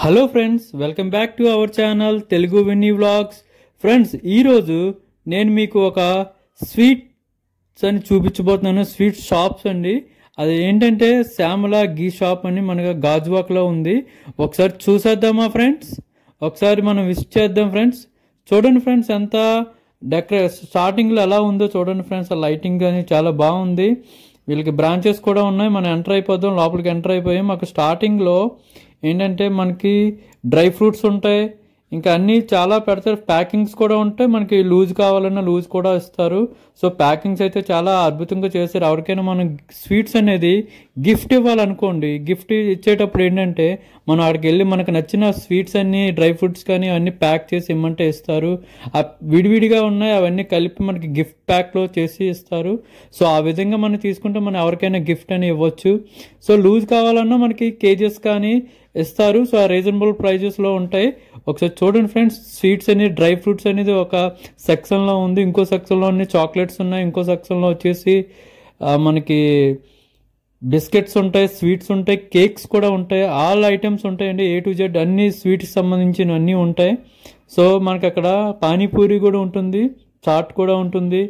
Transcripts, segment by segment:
Hello friends, welcome back to our channel Telugu Vinny vlogs. Friends, ఈరోజు నేను మీకు ఒక స్వీట్స్ అని చూపించబోతున్నాను. స్వీట్ షాప్స్ అండి. అది ఏంటంటే శ్యామల గీ షాప్ అని మనకు గాజువాక్లో ఉంది. ఒకసారి చూసేద్దామా ఫ్రెండ్స్? ఒకసారి మనం విజిట్ చేద్దాం ఫ్రెండ్స్. చూడండి ఫ్రెండ్స్, ఎంత స్టార్టింగ్లో ఎలా ఉందో చూడండి ఫ్రెండ్స్. ఆ లైటింగ్ కానీ చాలా బాగుంది. వీళ్ళకి బ్రాంచెస్ కూడా ఉన్నాయి. మనం ఎంటర్ అయిపోదాం. లోపలికి ఎంటర్ అయిపోయాం. మాకు స్టార్టింగ్లో ఏంటంటే మనకి డ్రై ఫ్రూట్స్ ఉంటాయి, ఇంకా అన్నీ చాలా పెడతారు. ప్యాకింగ్స్ కూడా ఉంటాయి. మనకి లూజ్ కావాలన్నా లూజ్ కూడా ఇస్తారు. సో ప్యాకింగ్స్ అయితే చాలా అద్భుతంగా చేస్తారు. ఎవరికైనా మనం స్వీట్స్ అనేది గిఫ్ట్ ఇవ్వాలనుకోండి, గిఫ్ట్ ఇచ్చేటప్పుడు ఏంటంటే మనం అక్కడికి వెళ్ళి మనకు నచ్చిన స్వీట్స్ అన్నీ, డ్రై ఫ్రూట్స్ కానీ అవన్నీ ప్యాక్ చేసి ఇమ్మంటే ఇస్తారు. విడివిడిగా ఉన్నాయి, అవన్నీ కలిపి మనకి గిఫ్ట్ ప్యాక్లో చేసి ఇస్తారు. సో ఆ విధంగా మనం తీసుకుంటే మనం ఎవరికైనా గిఫ్ట్ అని ఇవ్వచ్చు. సో లూజ్ కావాలన్నా మనకి కేజెస్ కానీ ఇస్తారు. సో ఆ రీజనబుల్ ప్రైజెస్లో ఉంటాయి. ఒకసారి చూడండి ఫ్రెండ్స్. స్వీట్స్ అనేది, డ్రై ఫ్రూట్స్ అనేది ఒక సెక్షన్లో ఉంది. ఇంకో సెక్షన్లో అన్ని చాక్లెట్స్ ఉన్నాయి. ఇంకో సెక్షన్లో వచ్చేసి మనకి బిస్కెట్స్ ఉంటాయి, స్వీట్స్ ఉంటాయి, కేక్స్ కూడా ఉంటాయి. ఆల్ ఐటమ్స్ ఉంటాయండి. A to Z అన్ని స్వీట్స్ సంబంధించిన అన్నీ ఉంటాయి. సో మనకి అక్కడ పానీపూరి కూడా ఉంటుంది, చాట్ కూడా ఉంటుంది,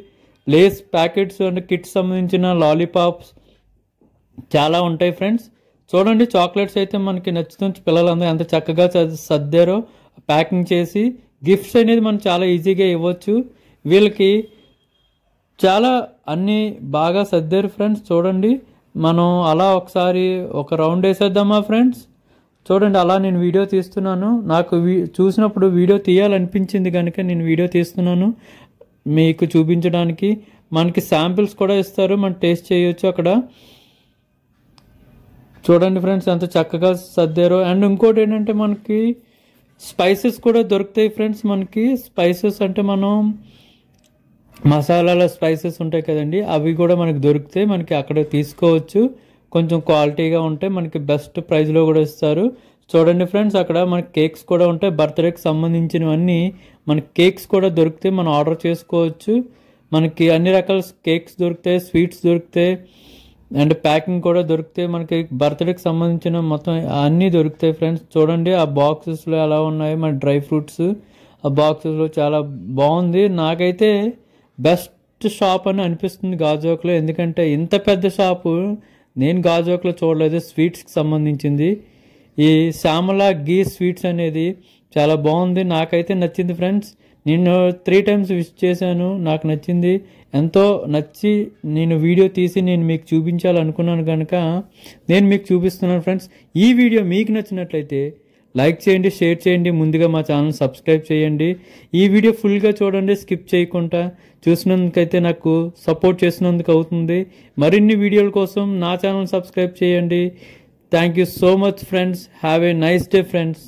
లేస్ ప్యాకెట్స్ అంటే కిట్స్ సంబంధించిన లాలీపాప్స్ చాలా ఉంటాయి ఫ్రెండ్స్. చూడండి, చాక్లెట్స్ అయితే మనకి నచ్చుతుంది. పిల్లలందరూ ఎంత చక్కగా సర్దారో ప్యాకింగ్ చేసి. గిఫ్ట్స్ అనేది మనం చాలా ఈజీగా ఇవ్వచ్చు. వీళ్ళకి చాలా అన్నీ బాగా సర్దారు ఫ్రెండ్స్. చూడండి, మనం అలా ఒకసారి ఒక రౌండ్ వేసేద్దామా ఫ్రెండ్స్? చూడండి, అలా నేను వీడియో తీస్తున్నాను. నాకు చూసినప్పుడు వీడియో తీయాలనిపించింది కనుక నేను వీడియో తీస్తున్నాను మీకు చూపించడానికి. మనకి శాంపిల్స్ కూడా ఇస్తారు, మనం టేస్ట్ చేయొచ్చు అక్కడ. చూడండి ఫ్రెండ్స్, ఎంత చక్కగా సర్దారో. అండ్ ఇంకోటి ఏంటంటే మనకి స్పైసెస్ కూడా దొరుకుతాయి ఫ్రెండ్స్. మనకి స్పైసెస్ అంటే మనం మసాలాల స్పైసెస్ ఉంటాయి కదండి, అవి కూడా మనకి దొరుకుతాయి. మనకి అక్కడ తీసుకోవచ్చు. కొంచెం క్వాలిటీగా ఉంటాయి, మనకి బెస్ట్ ప్రైస్లో కూడా ఇస్తారు. చూడండి ఫ్రెండ్స్, అక్కడ మనకి కేక్స్ కూడా ఉంటాయి. బర్త్డేకి సంబంధించినవన్నీ మనకి కేక్స్ కూడా దొరుకుతాయి. మనం ఆర్డర్ చేసుకోవచ్చు. మనకి అన్ని రకాల కేక్స్ దొరుకుతాయి, స్వీట్స్ దొరుకుతాయి, అండ్ ప్యాకింగ్ కూడా దొరుకుతాయి. మనకి బర్త్డేకి సంబంధించిన మొత్తం అన్నీ దొరుకుతాయి ఫ్రెండ్స్. చూడండి, ఆ బాక్సెస్లో ఎలా ఉన్నాయి మన డ్రై ఫ్రూట్స్. ఆ బాక్సెస్లో చాలా బాగుంది. నాకైతే బెస్ట్ షాప్ అని అనిపిస్తుంది గాజువాక్లో. ఎందుకంటే ఇంత పెద్ద షాపు నేను గాజువాక్లో చూడలేదు స్వీట్స్కి సంబంధించింది. ఈ శ్యామల గీ స్వీట్స్ అనేది చాలా బాగుంది. నాకైతే నచ్చింది ఫ్రెండ్స్. నేను 3 times విజిట్ చేశాను. నాకు నచ్చింది. ఎంతో నచ్చి నేను వీడియో తీసి నేను మీకు చూపించాలనుకున్నాను కనుక నేను మీకు చూపిస్తున్నాను ఫ్రెండ్స్. ఈ వీడియో మీకు నచ్చినట్లయితే లైక్ చేయండి, షేర్ చేయండి. ముందుగా మా ఛానల్ సబ్స్క్రైబ్ చేయండి. ఈ వీడియో ఫుల్గా చూడండి, స్కిప్ చేయకుండా. చూసినందుకైతే నాకు సపోర్ట్ చేసినందుకు అవుతుంది. మరిన్ని వీడియోల కోసం నా ఛానల్ సబ్స్క్రైబ్ చేయండి. Thank you so much friends. Have a nice day friends.